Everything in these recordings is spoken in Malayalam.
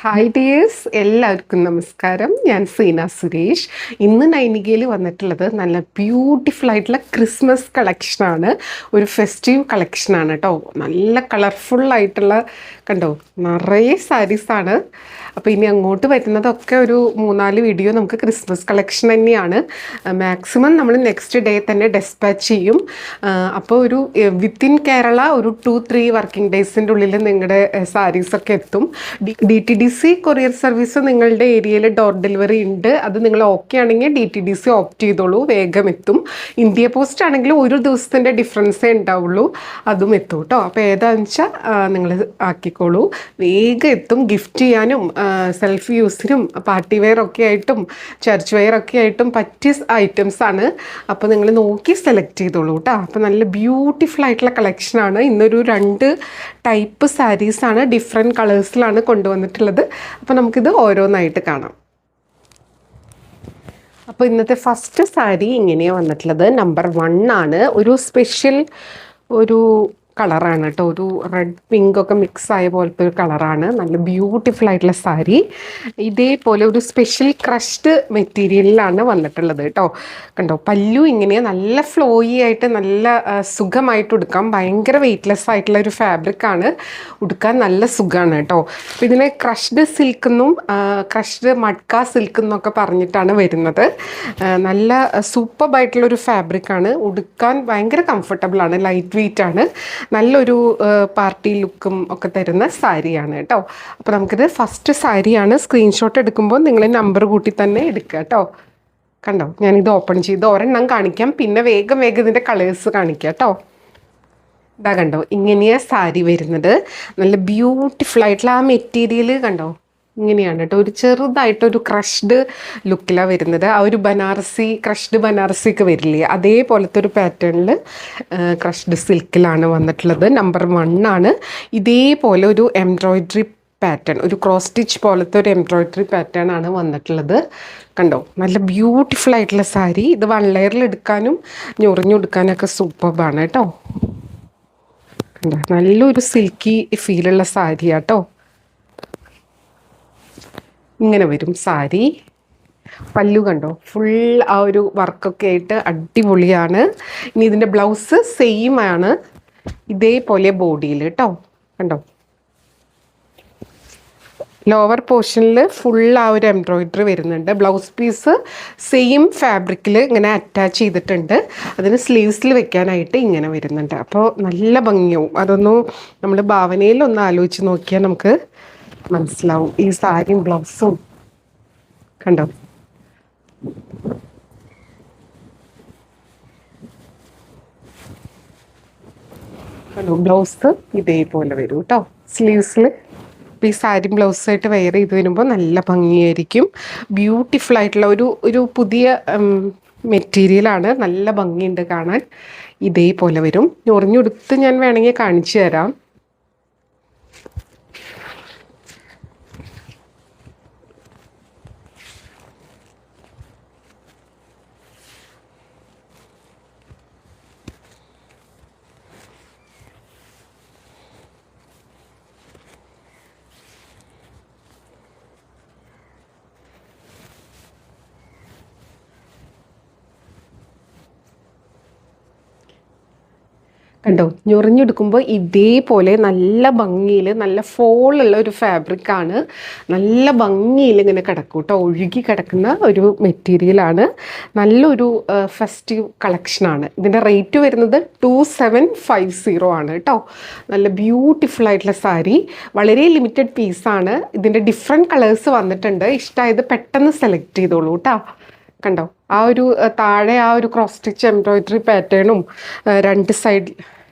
ഹായ് ഡിയേഴ്സ്, എല്ലാവർക്കും നമസ്കാരം. ഞാൻ സീന സുരേഷ്. ഇന്ന് നൈനികയിൽ വന്നിട്ടുള്ളത് നല്ല ബ്യൂട്ടിഫുൾ ആയിട്ടുള്ള ക്രിസ്മസ് കളക്ഷനാണ്. ഒരു ഫെസ്റ്റീവ് കളക്ഷനാണ് കേട്ടോ. നല്ല കളർഫുള്ളായിട്ടുള്ള കണ്ടോ, നിറയെ സാരീസാണ്. അപ്പോൾ ഇനി അങ്ങോട്ട് വരുന്നതൊക്കെ ഒരു 3-4 വീഡിയോ നമുക്ക് ക്രിസ്മസ് കളക്ഷൻ തന്നെയാണ്. മാക്സിമം നമ്മൾ നെക്സ്റ്റ് ഡേ തന്നെ ഡെസ്പാച്ച് ചെയ്യും. അപ്പോൾ ഒരു വിത്തിൻ കേരള ഒരു 2-3 വർക്കിംഗ് ഡേയ്സിൻ്റെ ഉള്ളിൽ നിങ്ങളുടെ സാരീസൊക്കെ എത്തും. DTDC കൊറിയർ സർവീസ് നിങ്ങളുടെ ഏരിയയിൽ ഡോർ ഡെലിവറി ഉണ്ട്. അത് നിങ്ങൾ ഓക്കെ ആണെങ്കിൽ DTDC ഓപ്റ്റ് ചെയ്തോളൂ, വേഗം എത്തും. ഇന്ത്യ പോസ്റ്റ് ആണെങ്കിൽ ഒരു ദിവസത്തിൻ്റെ ഡിഫറൻസേ ഉണ്ടാവുള്ളൂ, അതും എത്തും കേട്ടോ. അപ്പോൾ ഏതാണെന്ന് വെച്ചാൽ നിങ്ങൾ ആക്കിക്കോളൂ, വേഗം എത്തും. ഗിഫ്റ്റ് ചെയ്യാനും സെൽഫ് യൂസിനും പാർട്ടി വെയർ ഒക്കെ ആയിട്ടും ചർച്ച് വെയർ ഒക്കെ ആയിട്ടും പറ്റിയ ഐറ്റംസ് ആണ്. അപ്പോൾ നിങ്ങൾ നോക്കി സെലക്ട് ചെയ്തോളൂ കേട്ടോ. അപ്പോൾ നല്ല ബ്യൂട്ടിഫുൾ ആയിട്ടുള്ള കളക്ഷനാണ്. ഇന്നൊരു 2 ടൈപ്പ് സാരീസാണ്, ഡിഫറെൻറ്റ് കളേഴ്സിലാണ് കൊണ്ടുവന്നിട്ടുള്ളത്. അപ്പോൾ നമുക്കിത് ഓരോന്നായിട്ട് കാണാം. അപ്പോൾ ഇന്നത്തെ ഫസ്റ്റ് സാരി ഇങ്ങനെയാണ് വന്നിട്ടുള്ളത്. നമ്പർ 1 ആണ്. ഒരു സ്പെഷ്യൽ ഒരു കളറാണ് കേട്ടോ. ഒരു റെഡ് പിങ്ക് ഒക്കെ മിക്സ് ആയ പോലത്തെ ഒരു കളറാണ്. നല്ല ബ്യൂട്ടിഫുൾ ആയിട്ടുള്ള സാരി. ഇതേപോലെ ഒരു സ്പെഷ്യൽ ക്രഷ്ഡ് മെറ്റീരിയലിലാണ് വന്നിട്ടുള്ളത് കേട്ടോ. കണ്ടോ, പല്ലു ഇങ്ങനെ നല്ല ഫ്ലോയി ആയിട്ട് നല്ല സുഖമായിട്ട് ഉടുക്കാം. ഭയങ്കര വെയ്റ്റ്ലെസ് ആയിട്ടുള്ള ഒരു ഫാബ്രിക്കാണ്, ഉടുക്കാൻ നല്ല സുഖമാണ് കേട്ടോ. അപ്പോൾ ഇതിനെ ക്രഷ്ഡ് സിൽക്കെന്നും ക്രഷ്ഡ് മഡ്ക സിൽക്ക് എന്നൊക്കെ പറഞ്ഞിട്ടാണ് വരുന്നത്. നല്ല സൂപ്പർബായിട്ടുള്ളൊരു ഫാബ്രിക്കാണ്, ഉടുക്കാൻ ഭയങ്കര കംഫർട്ടബിളാണ്, ലൈറ്റ് വെയ്റ്റ് ആണ്. നല്ലൊരു പാർട്ടി ലുക്കും ഒക്കെ തരുന്ന സാരിയാണ് കേട്ടോ. അപ്പോൾ നമുക്കിത് ഫസ്റ്റ് സാരിയാണ്. സ്ക്രീൻഷോട്ട് എടുക്കുമ്പോൾ നിങ്ങൾ നമ്പർ കൂട്ടി തന്നെ എടുക്കുക കേട്ടോ. കണ്ടോ, ഞാനിത് ഓപ്പൺ ചെയ്ത് ഒരെണ്ണം കാണിക്കാം, പിന്നെ വേഗം ഇതിൻ്റെ കളേഴ്സ് കാണിക്കാം കേട്ടോ. ഇതാ കണ്ടോ, ഇങ്ങനെയാണ് സാരി വരുന്നത്. നല്ല ബ്യൂട്ടിഫുൾ ആയിട്ടുള്ള ആ മെറ്റീരിയൽ കണ്ടോ, ഇങ്ങനെയാണ് കേട്ടോ. ഒരു ചെറുതായിട്ടൊരു ക്രഷ്ഡ് ലുക്കിലാണ് വരുന്നത്. ആ ഒരു ക്രഷ്ഡ് ബനാറസിക്ക് വരില്ലേ, അതേപോലത്തെ ഒരു പാറ്റേണിൽ ക്രഷ്ഡ് സിൽക്കിലാണ് വന്നിട്ടുള്ളത്. നമ്പർ 1 ആണ്. ഇതേപോലെ ഒരു എംബ്രോയിഡറി പാറ്റേൺ, ഒരു ക്രോസ് സ്റ്റിച്ച് പോലത്തെ ഒരു എംബ്രോയിഡറി പാറ്റേൺ ആണ് വന്നിട്ടുള്ളത്. കണ്ടോ, നല്ല ബ്യൂട്ടിഫുൾ ആയിട്ടുള്ള സാരി. ഇത് 1 ലെയറിൽ എടുക്കാനും ഞൊറിഞ്ഞെടുക്കാനൊക്കെ സൂപ്പർബാണ് കേട്ടോ. കണ്ടോ, നല്ലൊരു സിൽക്കി ഫീലുള്ള സാരിയാട്ടോ. ഇങ്ങനെ വരും സാരി. പല്ലു കണ്ടോ, ഫുൾ ആ ഒരു വർക്കൊക്കെ ആയിട്ട് അടിപൊളിയാണ്. ഇനി ഇതിൻ്റെ ബ്ലൗസ് സെയിം ആണ്, ഇതേപോലെ ബോഡിയിൽ കേട്ടോ. കണ്ടോ, ലോവർ പോർഷനിൽ ഫുൾ ആ ഒരു എംബ്രോയിഡറി വരുന്നുണ്ട്. ബ്ലൗസ് പീസ് സെയിം ഫാബ്രിക്കിൽ ഇങ്ങനെ അറ്റാച്ച് ചെയ്തിട്ടുണ്ട്. അതിന് സ്ലീവ്സിൽ വെക്കാനായിട്ട് ഇങ്ങനെ വരുന്നുണ്ട്. അപ്പോൾ നല്ല ഭംഗിയാവും. അതൊന്നും നമ്മൾ ഭാവനയിലൊന്ന് ആലോചിച്ച് നോക്കിയാൽ നമുക്ക് മനസ്സിലാവും. ഈ സാരിയും ബ്ലൗസും കണ്ടോ, ബ്ലൗസ് ഇതേപോലെ വരും കേട്ടോ സ്ലീവ്സിൽ. അപ്പോൾ ഈ സാരി ബ്ലൗസായിട്ട് വെയർ ചെയ്ത് വരുമ്പോൾ നല്ല ഭംഗിയായിരിക്കും. ബ്യൂട്ടിഫുൾ ആയിട്ടുള്ള ഒരു പുതിയ മെറ്റീരിയലാണ്, നല്ല ഭംഗിയുണ്ട് കാണാൻ. ഇതേപോലെ വരും. ഞൊറിഞ്ഞെടുത്ത് ഞാൻ വേണമെങ്കിൽ കാണിച്ചു തരാം. കണ്ടോ, ഞൊറിഞ്ഞെടുക്കുമ്പോൾ ഇതേപോലെ നല്ല ഭംഗിയിൽ നല്ല ഫോളുള്ള ഒരു ഫാബ്രിക്കാണ്. നല്ല ഭംഗിയിൽ ഇങ്ങനെ കിടക്കും കേട്ടോ, ഒഴുകി കിടക്കുന്ന ഒരു മെറ്റീരിയലാണ്. നല്ലൊരു ഫെസ്റ്റീവ് കളക്ഷനാണ്. ഇതിൻ്റെ റേറ്റ് വരുന്നത് 2750 ആണ് കേട്ടോ. നല്ല ബ്യൂട്ടിഫുൾ ആയിട്ടുള്ള സാരി, വളരെ ലിമിറ്റഡ് പീസാണ്. ഇതിൻ്റെ ഡിഫറെൻറ്റ് കളേഴ്സ് വന്നിട്ടുണ്ട്. ഇഷ്ടമായത് പെട്ടെന്ന് സെലക്ട് ചെയ്തോളൂ കേട്ടോ. കണ്ടോ, ആ ഒരു താഴെ ആ ഒരു ക്രോസ് സ്റ്റിച്ച് എംബ്രോയിഡറി പാറ്റേണും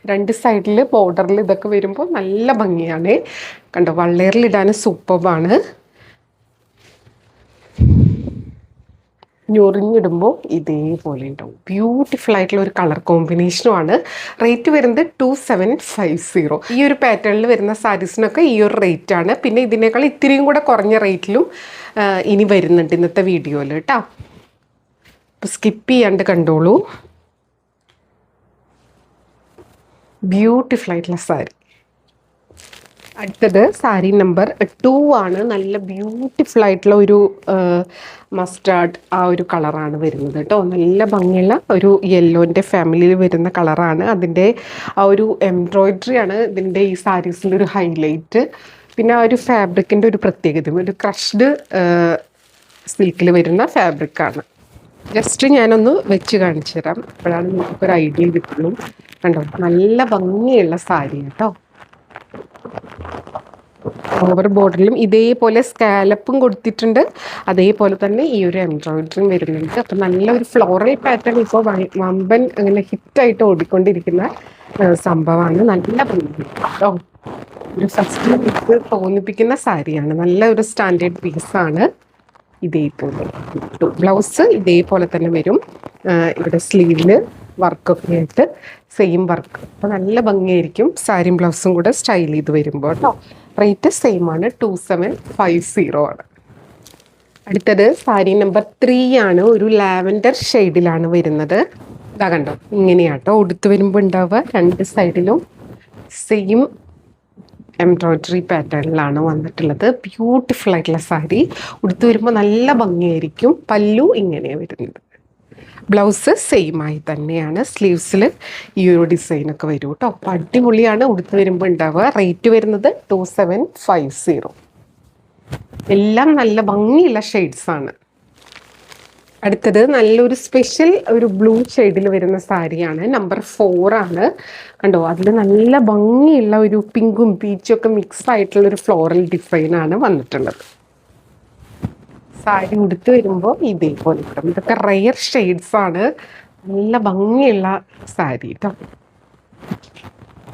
രണ്ട് സൈഡിൽ ബോർഡറിൽ ഇതൊക്കെ വരുമ്പോൾ നല്ല ഭംഗിയാണ്. കണ്ടോ, വള്ളേറിലിടാൻ സൂപ്പർബാണ്. ഞൊറിഞ്ഞിടുമ്പോൾ ഇതേപോലെ ഉണ്ടാവും. ബ്യൂട്ടിഫുൾ ആയിട്ടുള്ള ഒരു കളർ കോമ്പിനേഷനുമാണ്. റേറ്റ് വരുന്നത് 2750. ഈ ഒരു പാറ്റേണിൽ വരുന്ന സാരീസിനൊക്കെ ഈ ഒരു റേറ്റാണ്. പിന്നെ ഇതിനേക്കാൾ ഇത്തിരിയും കൂടെ കുറഞ്ഞ റേറ്റിലും ഇനി വരുന്നുണ്ട് ഇന്നത്തെ വീഡിയോയിൽ കേട്ടോ. അപ്പോൾ സ്കിപ്പ് ചെയ്യാണ്ട് കണ്ടോളൂ. ബ്യൂട്ടിഫുൾ ആയിട്ടുള്ള സാരി. അടുത്തത് സാരി നമ്പർ 2 ആണ്. നല്ല ബ്യൂട്ടിഫുൾ ആയിട്ടുള്ള ഒരു മസ്റ്റാർഡ് ആ ഒരു കളറാണ് വരുന്നത് കേട്ടോ. നല്ല ഭംഗിയുള്ള ഒരു യെല്ലോൻ്റെ ഫാമിലിയിൽ വരുന്ന കളറാണ്. അതിൻ്റെ ആ ഒരു എംബ്രോയിഡറി ആണ് ഇതിൻ്റെ ഈ സാരീസിൻ്റെ ഒരു ഹൈലൈറ്റ്. പിന്നെ ആ ഒരു ഫാബ്രിക്കിൻ്റെ ഒരു പ്രത്യേകത, ഒരു ക്രഷ്ഡ് സിൽക്കിൽ വരുന്ന ഫാബ്രിക്കാണ്. ജസ്റ്റ് ഞാനൊന്ന് വെച്ച് കാണിച്ചു തരാം, അപ്പോഴാണ് നമുക്കൊരു ഐഡിയ കിട്ടുള്ളൂ. കണ്ടോ, നല്ല ഭംഗിയുള്ള സാരി കേട്ടോ. ഓവർ ബോർഡറിലും ഇതേപോലെ സ്കാലപ്പും കൊടുത്തിട്ടുണ്ട്, അതേപോലെ തന്നെ ഈ ഒരു എംബ്രോയിഡറിയും വരുന്നുണ്ട്. അപ്പം നല്ലൊരു ഫ്ലോറൽ പാറ്റേൺ ഇപ്പോൾ വമ്പൻ അങ്ങനെ ഹിറ്റായിട്ട് ഓടിക്കൊണ്ടിരിക്കുന്ന സംഭവമാണ്. നല്ല ഭംഗി കേട്ടോ. ഒരു ഫസ്റ്റ് പീസ് തോന്നിപ്പിക്കുന്ന സാരിയാണ്. നല്ല ഒരു സ്റ്റാൻഡേർഡ് പീസാണ്. ഇതേപോലെ ബ്ലൗസ് ഇതേപോലെ തന്നെ വരും. ഇവിടെ സ്ലീവില് വർക്കൊക്കെ ആയിട്ട് സെയിം വർക്ക്. അപ്പോൾ നല്ല ഭംഗിയായിരിക്കും സാരിയും ബ്ലൗസും കൂടെ സ്റ്റൈൽ ചെയ്ത് വരുമ്പോൾ കേട്ടോ. റേറ്റ് സെയിം ആണ്, 2750 ആണ്. അടുത്തത് സാരി നമ്പർ 3 ആണ്. ഒരു ലാവൻഡർ ഷെയ്ഡിലാണ് വരുന്നത്. ഇതാ കണ്ടോ, ഇങ്ങനെയാട്ടോ ഉടുത്ത് വരുമ്പോൾ ഉണ്ടാവുക. രണ്ട് സൈഡിലും സെയിം എംബ്രോയിഡറി പാറ്റേണിലാണ് വന്നിട്ടുള്ളത്. ബ്യൂട്ടിഫുൾ ആയിട്ടുള്ള സാരി. ഉടുത്ത് വരുമ്പോൾ നല്ല ഭംഗിയായിരിക്കും. പല്ലു ഇങ്ങനെയാണ് വരുന്നത്. ബ്ലൗസ് സെയിം ആയി തന്നെയാണ്. സ്ലീവ്സിൽ ഈ ഒരു ഡിസൈനൊക്കെ വരും കേട്ടോ. അപ്പം അടിപൊളിയാണ് ഉടുത്ത് വരുമ്പോൾ ഉണ്ടാവുക. റേറ്റ് വരുന്നത് 2750. എല്ലാം നല്ല ഭംഗിയുള്ള ഷെയ്ഡ്സാണ്. അടുത്തത് നല്ലൊരു സ്പെഷ്യൽ ഒരു ബ്ലൂ ഷെയ്ഡിൽ വരുന്ന സാരിയാണ്. നമ്പർ 4 ആണ്. കണ്ടോ, അതിൽ നല്ല ഭംഗിയുള്ള ഒരു പിങ്കും പീച്ചും ഒക്കെ മിക്സ് ആയിട്ടുള്ള ഒരു ഫ്ലോറൽ ഡിസൈനാണ് വന്നിട്ടുള്ളത്. സാരി ഉടുത്ത് വരുമ്പോൾ ഇതേപോലെ കിട്ടും. ഇതൊക്കെ റെയർ ഷെയ്ഡ്സ് ആണ്. നല്ല ഭംഗിയുള്ള സാരി കേട്ടോ.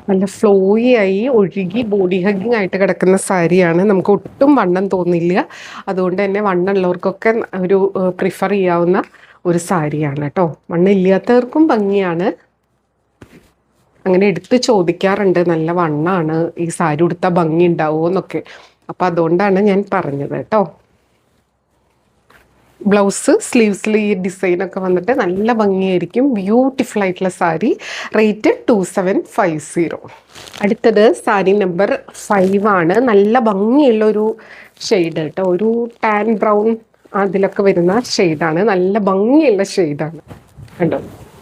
നല്ല ഫ്ലോയി ആയി ഒഴുകി ബോഡി ഹഗ്ഗിങ് ആയിട്ട് കിടക്കുന്ന സാരിയാണ്. നമുക്ക് ഒട്ടും വണ്ണം തോന്നില്ല. അതുകൊണ്ട് തന്നെ വണ്ണമുള്ളവർക്കൊക്കെ ഒരു പ്രിഫർ ചെയ്യാവുന്ന ഒരു സാരിയാണ് കേട്ടോ. വണ്ണം ഇല്ലാത്തവർക്കും ഭംഗിയാണ്. അങ്ങനെ എടുത്ത് ചോദിക്കാറുണ്ട്, നല്ല വണ്ണമാണ് ഈ സാരി ഉടുത്താൽ ഭംഗി ഉണ്ടാവുമോ എന്നൊക്കെ. അപ്പം അതുകൊണ്ടാണ് ഞാൻ പറഞ്ഞത് കേട്ടോ. ബ്ലൗസ് സ്ലീവ്സിൽ ഈ ഡിസൈനൊക്കെ വന്നിട്ട് നല്ല ഭംഗിയായിരിക്കും. ബ്യൂട്ടിഫുൾ ആയിട്ടുള്ള സാരി. റേറ്റ് 2750. അടുത്തത് സാരി നമ്പർ 5 ആണ്. നല്ല ഭംഗിയുള്ള ഒരു ഷെയ്ഡ് കേട്ടോ. ഒരു ടാൻ ബ്രൗൺ അതിലൊക്കെ വരുന്ന ഷെയ്ഡാണ്. നല്ല ഭംഗിയുള്ള ഷെയ്ഡാണ്. കണ്ടോ,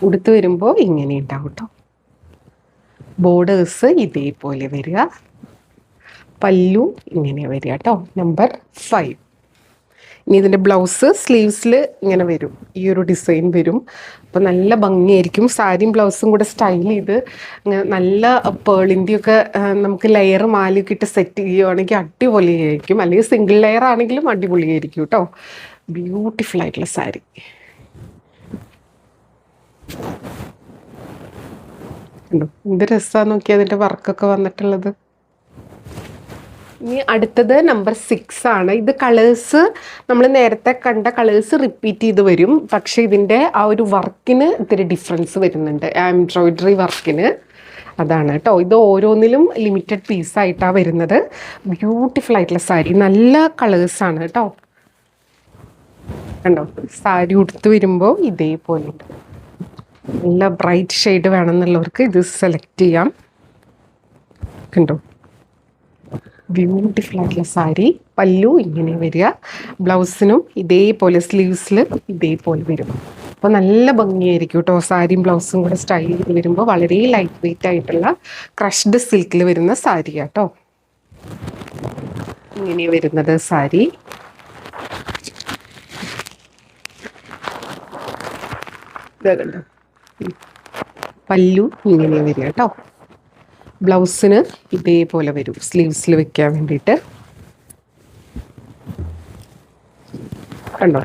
ഉടുത്ത് വരുമ്പോൾ ഇങ്ങനെ ഉണ്ടാവും കേട്ടോ. ബോർഡേഴ്സ് ഇതേപോലെ വരിക. പല്ലു ഇങ്ങനെ വരിക കേട്ടോ. നമ്പർ 5. ഇനി ഇതിൻ്റെ ബ്ലൗസ് സ്ലീവ്സിൽ ഇങ്ങനെ വരും, ഈ ഒരു ഡിസൈൻ വരും. അപ്പോൾ നല്ല ഭംഗിയായിരിക്കും. സാരിയും ബ്ലൗസും കൂടെ സ്റ്റൈൽ ചെയ്ത് നല്ല പേളിൻ്റെയൊക്കെ നമുക്ക് ലെയർ മാലയൊക്കെ ഇട്ട് സെറ്റ് ചെയ്യുകയാണെങ്കിൽ അടിപൊളിയായിരിക്കും. അല്ലെങ്കിൽ സിംഗിൾ ലെയർ ആണെങ്കിലും അടിപൊളിയായിരിക്കും കേട്ടോ. ബ്യൂട്ടിഫുൾ ആയിട്ടുള്ള സാരി. എന്ത് രസമാണ് നോക്കി അതിൻ്റെ വർക്കൊക്കെ വന്നിട്ടുള്ളത്. ഇനി അടുത്തത് നമ്പർ 6 ആണ്. ഇത് കളേഴ്സ് നമ്മൾ നേരത്തെ കണ്ട കളേഴ്സ് റിപ്പീറ്റ് ചെയ്ത് വരും. പക്ഷേ ഇതിൻ്റെ ആ ഒരു വർക്കിന് ഇത്തിരി ഡിഫറൻസ് വരുന്നുണ്ട്, എംബ്രോയിഡറി വർക്കിന്. അതാണ് കേട്ടോ. ഇത് ഓരോന്നിലും ലിമിറ്റഡ് പീസായിട്ടാണ് വരുന്നത്. ബ്യൂട്ടിഫുൾ ആയിട്ടുള്ള സാരി. നല്ല കളേഴ്സാണ് കേട്ടോ. കണ്ടോ, സാരി ഉടുത്ത് വരുമ്പോൾ ഇതേപോലെ ഉണ്ട്. നല്ല ബ്രൈറ്റ് ഷെയ്ഡ് വേണമെന്നുള്ളവർക്ക് ഇത് സെലക്ട് ചെയ്യാം. കണ്ടോ, ബ്യൂട്ടിഫുൾ ആയിട്ടുള്ള സാരി. പല്ലു ഇങ്ങനെ വരിക. ബ്ലൗസിനും ഇതേപോലെ സ്ലീവ്സിൽ ഇതേപോലെ വരും. അപ്പോൾ നല്ല ഭംഗിയായിരിക്കും കേട്ടോ. സാരിയും ബ്ലൗസും കൂടെ സ്റ്റൈൽ ചെയ്ത് വരുമ്പോൾ വളരെ ലൈറ്റ് വെയിറ്റ് ആയിട്ടുള്ള ക്രഷ്ഡ് സിൽക്കിൽ വരുന്ന സാരി കേട്ടോ. ഇങ്ങനെ വരുന്നത് സാരി. കണ്ടോ, പല്ലു ഇങ്ങനെ വരിക കേട്ടോ. ബ്ലൗസിന് ഇതേപോലെ വരും, സ്ലീവ്സിൽ വെക്കാൻ വേണ്ടിയിട്ട്. കണ്ടോ,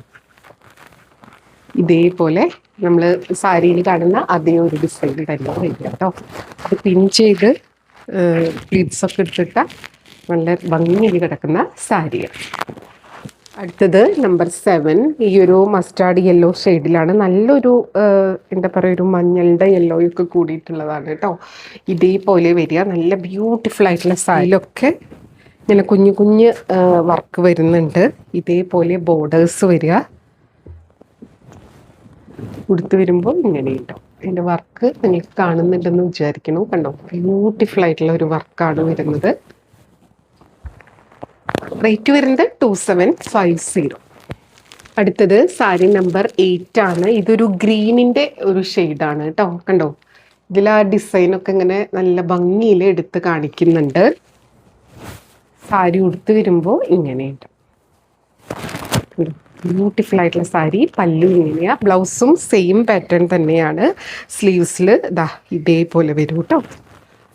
ഇതേപോലെ നമ്മൾ സാരിയിൽ കാണുന്ന അതേ ഒരു ഡിസൈൻ തന്നെ വരിക കേട്ടോ. അത് പിൻ ചെയ്ത് പ്ലീറ്റ്സൊക്കെ ഇട്ടിട്ട നല്ല ഭംഗിയിൽ കിടക്കുന്ന സാരിയാണ്. അടുത്തത് നമ്പർ 7. ഈ ഒരു മസ്റ്റാർഡ് യെല്ലോ ഷെയ്ഡിലാണ്. നല്ലൊരു എന്താ പറയുക, ഒരു മഞ്ഞളുടെ യെല്ലോയൊക്കെ കൂടിയിട്ടുള്ളതാണ് കേട്ടോ. ഇതേപോലെ വരിക. നല്ല ബ്യൂട്ടിഫുൾ ആയിട്ടുള്ള സാരിയിലൊക്കെ ഇങ്ങനെ കുഞ്ഞു കുഞ്ഞ് വർക്ക് വരുന്നുണ്ട്. ഇതേപോലെ ബോർഡേഴ്സ് വരിക. ഉടുത്ത് വരുമ്പോൾ ഇങ്ങനെ ഉണ്ടാവും. അതിൻ്റെ വർക്ക് നിങ്ങൾക്ക് കാണുന്നുണ്ടെന്ന് വിചാരിക്കണം. കണ്ടോ, ബ്യൂട്ടിഫുൾ ആയിട്ടുള്ള ഒരു വർക്കാണ് വരുന്നത്. റേറ്റ് വരുന്നത് 2750. അടുത്തത് സാരി നമ്പർ 8 ആണ്. ഇതൊരു ഗ്രീനിൻ്റെ ഒരു ഷെയ്ഡാണ് കേട്ടോ. കണ്ടോ, ഇതിൽ ആ ഡിസൈനൊക്കെ ഇങ്ങനെ നല്ല ഭംഗിയിൽ എടുത്ത് കാണിക്കുന്നുണ്ട്. സാരി ഉടുത്ത് വരുമ്പോൾ ഇങ്ങനെയുണ്ട്. ബ്യൂട്ടിഫുൾ ആയിട്ടുള്ള സാരി. പല്ലു ഇങ്ങനെയാ, ബ്ലൗസും സെയിം പാറ്റേൺ തന്നെയാണ്. സ്ലീവ്സിൽ ഇതാ ഇതേപോലെ വരും കേട്ടോ.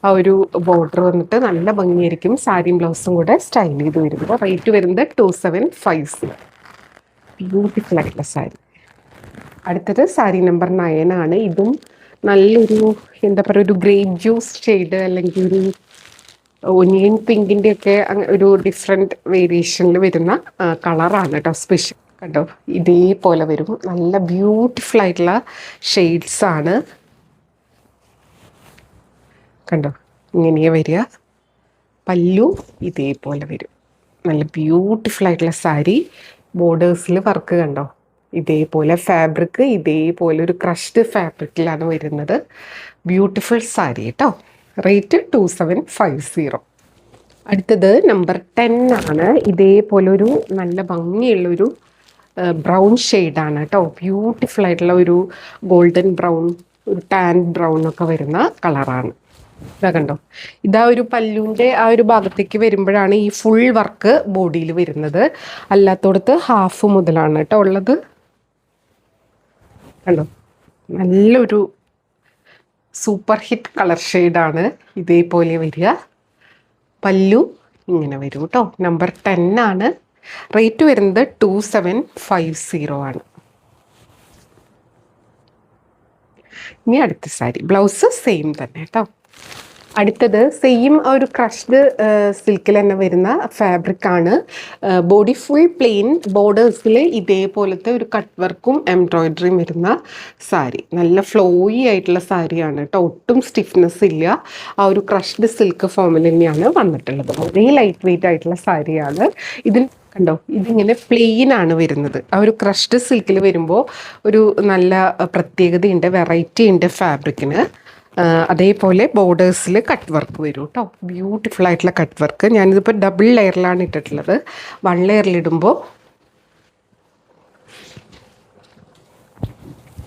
ആ ഒരു ബോർഡർ വന്നിട്ട് നല്ല ഭംഗിയായിരിക്കും. സാരിയും ബ്ലൗസും കൂടെ സ്റ്റൈൽ ചെയ്ത് വരുമ്പോൾ റേറ്റ് വരുന്നത് 2750. ബ്യൂട്ടിഫുൾ ആയിട്ടുള്ള സാരി. അടുത്തത് സാരി നമ്പർ 9 ആണ്. ഇതും നല്ലൊരു എന്താ പറയുക, ഒരു ഗ്രേപ്പ് ജ്യൂസ് ഷെയ്ഡ് അല്ലെങ്കിൽ ഒരു ഒനിയൻ പിങ്കിൻ്റെ ഒക്കെ ഒരു ഡിഫറെൻറ്റ് വേരിയേഷനിൽ വരുന്ന കളറാണ് കേട്ടോ. സ്പെഷ്യൽ കണ്ടോ, ഇതേപോലെ വരും. നല്ല ബ്യൂട്ടിഫുൾ ആയിട്ടുള്ള ഷെയ്ഡ്സ് ആണ്. കണ്ടോ, ഇങ്ങനെയാ വരിക. പല്ലു ഇതേപോലെ വരും. നല്ല ബ്യൂട്ടിഫുൾ ആയിട്ടുള്ള സാരി. ബോർഡേഴ്സിൽ വർക്ക് കണ്ടോ, ഇതേപോലെ ഫാബ്രിക് ഇതേപോലെ ഒരു ക്രഷ്ഡ് ഫാബ്രിക്കിലാണ് വരുന്നത്. ബ്യൂട്ടിഫുൾ സാരി കേട്ടോ. റേറ്റ് 2750. അടുത്തത് നമ്പർ 10 ആണ്. ഇതേപോലെ ഒരു നല്ല ഭംഗിയുള്ളൊരു ബ്രൗൺ ഷെയ്ഡാണ് കേട്ടോ. ബ്യൂട്ടിഫുൾ ആയിട്ടുള്ള ഒരു ഗോൾഡൻ ബ്രൗൺ, ഒരു ടാൻ ബ്രൗൺ ഒക്കെ വരുന്ന കളറാണ്. ഇതാ കണ്ടോ, ഇതാ ഒരു പല്ലുവിൻ്റെ ആ ഒരു ഭാഗത്തേക്ക് വരുമ്പോഴാണ് ഈ ഫുൾ വർക്ക് ബോഡിയിൽ വരുന്നത്. അല്ലാത്തടത്ത് ഹാഫ് മുതലാണ് കേട്ടോ ഉള്ളത്. കണ്ടോ, നല്ലൊരു സൂപ്പർ ഹിറ്റ് കളർ ഷെയ്ഡാണ്. ഇതേപോലെ വരിക. പല്ലു ഇങ്ങനെ വരും കേട്ടോ. നമ്പർ 10 ആണ്. റേറ്റ് വരുന്നത് 2750 ആണ്. ഇനി അടുത്ത സാരി. ബ്ലൗസ് സെയിം തന്നെ കേട്ടോ. അടുത്തത് സെയിം ഒരു ക്രഷ്ഡ് സിൽക്കിൽ തന്നെ വരുന്ന ഫാബ്രിക് ആണ്. ബോഡി ഫുൾ പ്ലെയിൻ, ബോർഡേഴ്സിൽ ഇതേപോലത്തെ ഒരു കട്ട് വർക്കും എംബ്രോയിഡറിയും വരുന്ന സാരി. നല്ല ഫ്ലോയി ആയിട്ടുള്ള സാരിയാണ് കേട്ടോ. ഒട്ടും സ്റ്റിഫ്നെസ് ഇല്ല. ആ ഒരു ക്രഷ്ഡ് സിൽക്ക് ഫോമിൽ തന്നെയാണ് വന്നിട്ടുള്ളത്. വളരെ ലൈറ്റ് വെയിറ്റ് ആയിട്ടുള്ള സാരിയാണ്. ഇതിൽ കണ്ടോ, ഇതിങ്ങനെ പ്ലെയിൻ ആണ് വരുന്നത്. ആ ഒരു ക്രഷ്ഡ് സിൽക്കിൽ വരുമ്പോൾ ഒരു നല്ല പ്രത്യേകതയുണ്ട്, വെറൈറ്റി ഉണ്ട് ഫാബ്രിക്കിന്. അതേപോലെ ബോർഡേഴ്സിൽ കട്ട് വർക്ക് വരും കേട്ടോ. ബ്യൂട്ടിഫുൾ ആയിട്ടുള്ള കട്ട് വർക്ക്. ഞാനിതിപ്പോൾ ഡബിൾ ലെയറിലാണ് ഇട്ടിട്ടുള്ളത്. 1 ലെയറിലിടുമ്പോൾ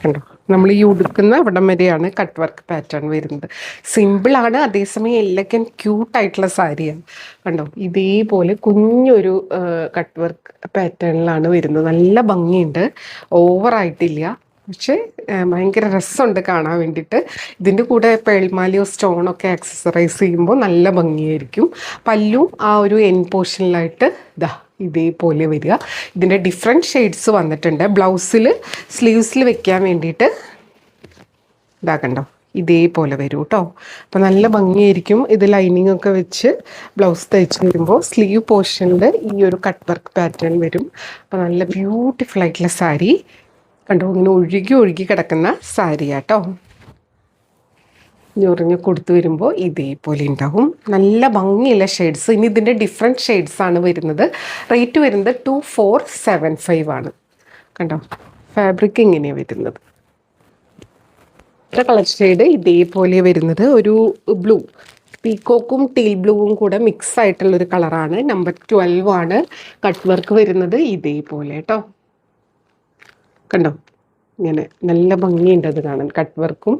കണ്ടോ, നമ്മൾ ഈ ഉടുക്കുന്ന ഇവിടം വരെയാണ് കട്ട് വർക്ക് പാറ്റേൺ വരുന്നത്. സിമ്പിളാണ്, അതേസമയം എല്ലക്കൻ ക്യൂട്ടായിട്ടുള്ള സാരിയാണ്. കണ്ടോ, ഇതേപോലെ കുഞ്ഞൊരു കട്ട് വർക്ക് പാറ്റേണിലാണ് വരുന്നത്. നല്ല ഭംഗിയുണ്ട്, ഓവറായിട്ടില്ല. പക്ഷേ ഭയങ്കര രസമുണ്ട് കാണാൻ വേണ്ടിയിട്ട്. ഇതിൻ്റെ കൂടെ പേൾമാലിയോ സ്റ്റോണൊക്കെ ആക്സസറൈസ് ചെയ്യുമ്പോൾ നല്ല ഭംഗിയായിരിക്കും. പല്ലും ആ ഒരു എൻ പോർഷനിലായിട്ട് ഇതാ ഇതേപോലെ വരിക. ഇതിൻ്റെ ഡിഫറെൻറ്റ് ഷെയ്ഡ്സ് വന്നിട്ടുണ്ട്. ബ്ലൗസിൽ സ്ലീവ്സിൽ വെക്കാൻ വേണ്ടിയിട്ട് ഇതാ കണ്ടോ, ഇതേപോലെ വരും കേട്ടോ. അപ്പോൾ നല്ല ഭംഗിയായിരിക്കും. ഇത് ലൈനിങ് ഒക്കെ വെച്ച് ബ്ലൗസ് തയ്ച്ച് വരുമ്പോൾ സ്ലീവ് പോർഷനിൽ ഈ ഒരു കട്ട് വർക്ക് പാറ്റേൺ വരും. അപ്പോൾ നല്ല ബ്യൂട്ടിഫുൾ ആയിട്ടുള്ള സാരി കണ്ടോ. ഇങ്ങനെ ഒഴുകി ഒഴുകി കിടക്കുന്ന സാരിയാട്ടോ. ഞൊറിഞ്ഞ് കൊടുത്തു വരുമ്പോൾ ഇതേപോലെ ഉണ്ടാവും. നല്ല ഭംഗിയുള്ള ഷെയ്ഡ്സ്. ഇനി ഇതിൻ്റെ ഡിഫറെൻറ്റ് ഷെയ്ഡ്സാണ് വരുന്നത്. റേറ്റ് വരുന്നത് 2475 ആണ്. കണ്ടോ, ഫാബ്രിക് ഇങ്ങനെയാണ് വരുന്നത്. കളർ ഷെയ്ഡ് ഇതേപോലെ വരുന്നത് ഒരു ബ്ലൂ, പീക്കോക്കും ടീൽ ബ്ലൂവും കൂടെ മിക്സ് ആയിട്ടുള്ളൊരു കളറാണ്. നമ്പർ 12 ആണ്. കട്ട് വർക്ക് വരുന്നത് ഇതേപോലെ കേട്ടോ. കണ്ടോ, ഇങ്ങനെ നല്ല ഭംഗിയുണ്ട് അത് കാണാൻ. കട്ട് വർക്കും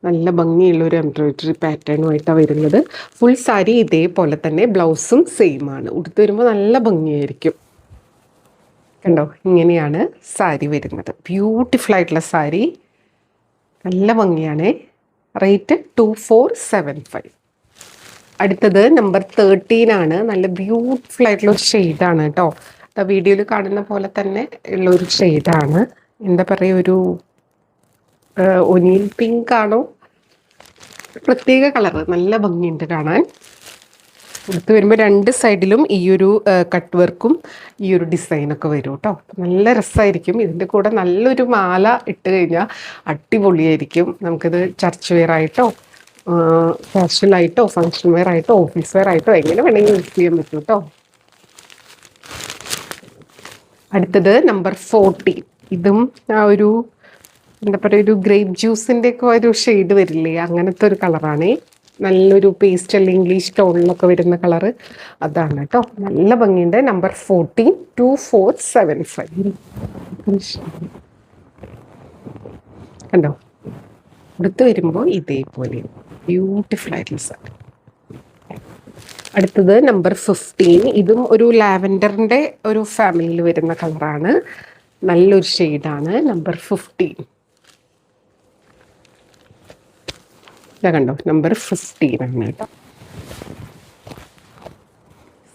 നല്ല ഭംഗിയുള്ളൊരു എംബ്രോയിഡറി പാറ്റേണുമായിട്ടാണ് വരുന്നത്. ഫുൾ സാരി ഇതേപോലെ തന്നെ, ബ്ലൗസും സെയിം ആണ്. ഉടുത്ത് വരുമ്പോൾ നല്ല ഭംഗിയായിരിക്കും. കണ്ടോ, ഇങ്ങനെയാണ് സാരി വരുന്നത്. ബ്യൂട്ടിഫുൾ ആയിട്ടുള്ള സാരി, നല്ല ഭംഗിയാണ്. റേറ്റ് 2475. അടുത്തത് നമ്പർ 13 ആണ്. നല്ല ബ്യൂട്ടിഫുൾ ആയിട്ടുള്ള ഒരു ഷെയ്ഡാണ് കേട്ടോ. വീഡിയോയിൽ കാണുന്ന പോലെ തന്നെ ഉള്ളൊരു ഷെയ്ഡാണ്. എന്താ പറയുക, ഒരു ഒനിയൻ പിങ്ക് ആണോ, പ്രത്യേക കളറ്. നല്ല ഭംഗിയുണ്ട് കാണാൻ. എടുത്ത് വരുമ്പോൾ 2 സൈഡിലും ഈ ഒരു കട്ട് വർക്കും ഈ ഒരു ഡിസൈനൊക്കെ വരും കേട്ടോ. നല്ല രസമായിരിക്കും. ഇതിൻ്റെ കൂടെ നല്ലൊരു മാല ഇട്ട് കഴിഞ്ഞാൽ അടിപൊളിയായിരിക്കും. നമുക്കിത് ചർച്ച് വെയർ ആയിട്ടോ ഫാഷനായിട്ടോ ഫങ്ഷൻ വെയർ ആയിട്ടോ ഓഫീസ് വെയർ ആയിട്ടോ എങ്ങനെ വേണമെങ്കിൽ യൂസ് ചെയ്യാൻ പറ്റും കേട്ടോ. അടുത്തത് നമ്പർ 14. ഇതും ആ ഒരു എന്താ പറയുക, ഒരു ഗ്രേപ്പ് ജ്യൂസിൻ്റെ ഒക്കെ ഒരു ഷെയ്ഡ് വരില്ലേ, അങ്ങനത്തെ ഒരു കളറാണ്. നല്ലൊരു പേസ്റ്റൽ ഇംഗ്ലീഷ് ടോണിലൊക്കെ വരുന്ന കളറ് അതാണ് കേട്ടോ. നല്ല ഭംഗിയുണ്ട്. നമ്പർ 14 2475. കണ്ടോ, അടുത്ത് വരുമ്പോൾ ഇതേപോലെ ബ്യൂട്ടിഫുൾ ആയിട്ടുള്ള സാരി. അടുത്തത് നമ്പർ 15. ഇതും ഒരു ലാവൻഡറിൻ്റെ ഒരു ഫാമിലിയിൽ വരുന്ന കളറാണ്. നല്ലൊരു ഷെയ്ഡാണ്. നമ്പർ 15. ഇതാ കണ്ടോ, നമ്പർ 15 ആണ് കേട്ടോ.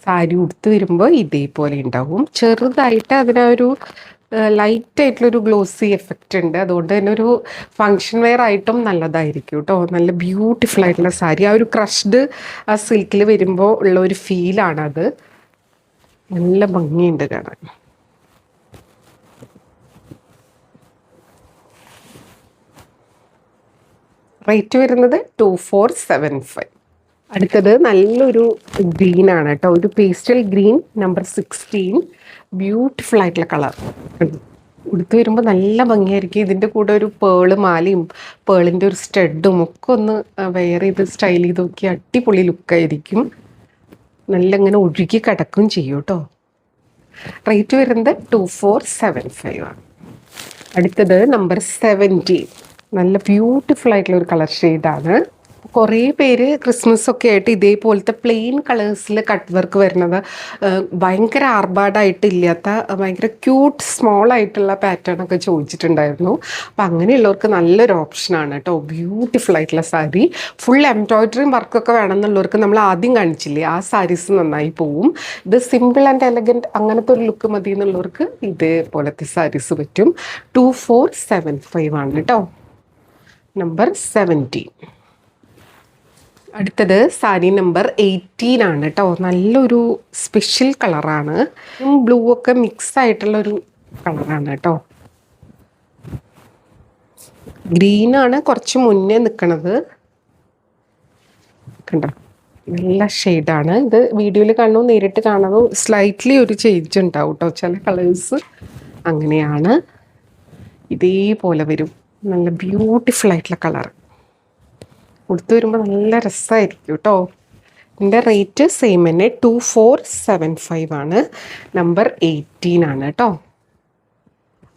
സാരി ഉടുത്ത് വരുമ്പോൾ ഇതേപോലെ ഉണ്ടാവും. ചെറുതായിട്ട് അതിനൊരു ലൈറ്റ് ആയിട്ടുള്ളൊരു ഗ്ലോസി എഫക്റ്റ് ഉണ്ട്. അതുകൊണ്ട് തന്നെ ഒരു ഫങ്ഷൻ വെയർ ആയിട്ടും നല്ലതായിരിക്കും കേട്ടോ. നല്ല ബ്യൂട്ടിഫുൾ ആയിട്ടുള്ള സാരി. ആ ഒരു ക്രഷ്ഡ് ആ സിൽക്കിൽ വരുമ്പോൾ ഉള്ള ഒരു ഫീലാണത്. നല്ല ഭംഗിയുണ്ട് കാണാൻ. റേറ്റ് വരുന്നത് 2475. അടുത്തത് നല്ലൊരു ഗ്രീൻ ആണ് കേട്ടോ. ഒരു പേസ്റ്റൽ ഗ്രീൻ, നമ്പർ 16. ബ്യൂട്ടിഫുൾ ആയിട്ടുള്ള കളർ. ഉടുത്ത് വരുമ്പോൾ നല്ല ഭംഗിയായിരിക്കും. ഇതിൻ്റെ കൂടെ ഒരു പേള് മാലയും പേളിൻ്റെ ഒരു സ്റ്റഡും ഒക്കെ ഒന്ന് വെയർ ചെയ്ത് സ്റ്റൈൽ ചെയ്ത് നോക്കി അടിപൊളി ലുക്കായിരിക്കും. നല്ല ഇങ്ങനെ ഒഴുകി കിടക്കും ചെയ്യും കേട്ടോ. റേറ്റ് വരുന്നത് 2475 ആണ്. അടുത്തത് നമ്പർ 17. നല്ല ബ്യൂട്ടിഫുൾ ആയിട്ടുള്ള ഒരു കളർ ഷെയ്ഡാണ്. കുറേ പേര് ക്രിസ്മസ് ഒക്കെ ആയിട്ട് ഇതേപോലത്തെ പ്ലെയിൻ കളേഴ്സിൽ കട്ട് വർക്ക് വരുന്നത്, ഭയങ്കര ആർഭാടായിട്ടില്ലാത്ത ഭയങ്കര ക്യൂട്ട് സ്മോൾ ആയിട്ടുള്ള പാറ്റേൺ ഒക്കെ ചോദിച്ചിട്ടുണ്ടായിരുന്നു. അപ്പം അങ്ങനെയുള്ളവർക്ക് നല്ലൊരു ഓപ്ഷനാണ് കേട്ടോ. ബ്യൂട്ടിഫുൾ ആയിട്ടുള്ള സാരി. ഫുൾ എംബ്രോയിഡറിയും വർക്കൊക്കെ വേണമെന്നുള്ളവർക്ക് നമ്മൾ ആദ്യം കാണിച്ചില്ലേ, ആ സാരീസ് നന്നായി പോവും. ഇത് സിമ്പിൾ ആൻഡ് എലഗൻറ്റ് അങ്ങനത്തെ ഒരു ലുക്ക് മതി എന്നുള്ളവർക്ക് ഇതേപോലത്തെ സാരീസ് പറ്റും. 2475 ആണ് കേട്ടോ. നമ്പർ 17. അടുത്തത് സാരി നമ്പർ 18 ആണ് കേട്ടോ. നല്ലൊരു സ്പെഷ്യൽ കളറാണ്. ബ്ലൂ ഒക്കെ മിക്സ് ആയിട്ടുള്ളൊരു കളറാണ് കേട്ടോ. ഗ്രീനാണ് കുറച്ച് മുന്നേ നിൽക്കണത്. കണ്ടോ, നല്ല ഷെയ്ഡാണ്. ഇത് വീഡിയോയിൽ കാണുന്നു, നേരിട്ട് കാണുന്നു സ്ലൈറ്റ്ലി ഒരു ചേഞ്ച് ഉണ്ടാവും കേട്ടോ. ചില കളേഴ്സ് അങ്ങനെയാണ്. ഇതേപോലെ വരും. നല്ല ബ്യൂട്ടിഫുൾ ആയിട്ടുള്ള കളർ. ഉടുത്ത് വരുമ്പോൾ നല്ല രസമായിരിക്കും കേട്ടോ. ഇതിൻ്റെ റേറ്റ് സെയിം തന്നെ 2475 ആണ്. നമ്പർ 18 ആണ് കേട്ടോ.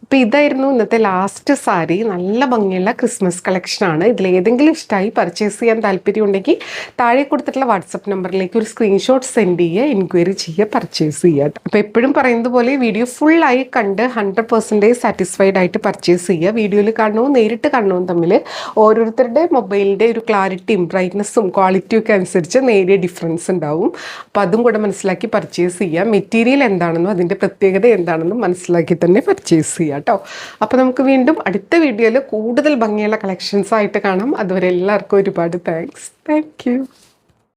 അപ്പോൾ ഇതായിരുന്നു ഇന്നത്തെ ലാസ്റ്റ് സാരി. നല്ല ഭംഗിയുള്ള ക്രിസ്മസ് കളക്ഷനാണ്. ഇതിലേതെങ്കിലും ഇഷ്ടമായി പർച്ചേസ് ചെയ്യാൻ താല്പര്യമുണ്ടെങ്കിൽ താഴെ കൊടുത്തിട്ടുള്ള വാട്സപ്പ് നമ്പറിലേക്ക് ഒരു സ്ക്രീൻഷോട്ട് സെൻഡ് ചെയ്യുക, എൻക്വയറി ചെയ്യുക, പർച്ചേസ് ചെയ്യുക. അപ്പോൾ എപ്പോഴും പറയുന്നത് പോലെ വീഡിയോ ഫുള്ളായി കണ്ട് 100% സാറ്റിസ്ഫൈഡ് ആയിട്ട് പർച്ചേസ് ചെയ്യുക. വീഡിയോയിൽ കാണുന്നതും നേരിട്ട് കാണുന്നതും തമ്മിൽ ഓരോരുത്തരുടെ മൊബൈലിൻ്റെ ഒരു ക്ലാരിറ്റിയും ബ്രൈറ്റ്നസ്സും ക്വാളിറ്റിയും ഒക്കെ അനുസരിച്ച് നേരിയ ഡിഫറൻസ് ഉണ്ടാവും. അപ്പോൾ അതും കൂടെ മനസ്സിലാക്കി പർച്ചേസ് ചെയ്യുക. മെറ്റീരിയൽ എന്താണെന്നും അതിൻ്റെ പ്രത്യേകത എന്താണെന്നും മനസ്സിലാക്കി തന്നെ പർച്ചേസ് ചെയ്യുക കേട്ടോ. അപ്പോൾ നമുക്ക് വീണ്ടും അടുത്ത വീഡിയോയിൽ കൂടുതൽ ഭംഗിയുള്ള കളക്ഷൻസ് ആയിട്ട് കാണാം. അതുവരെ എല്ലാവർക്കും ഒരുപാട് താങ്ക്സ്. Thank you.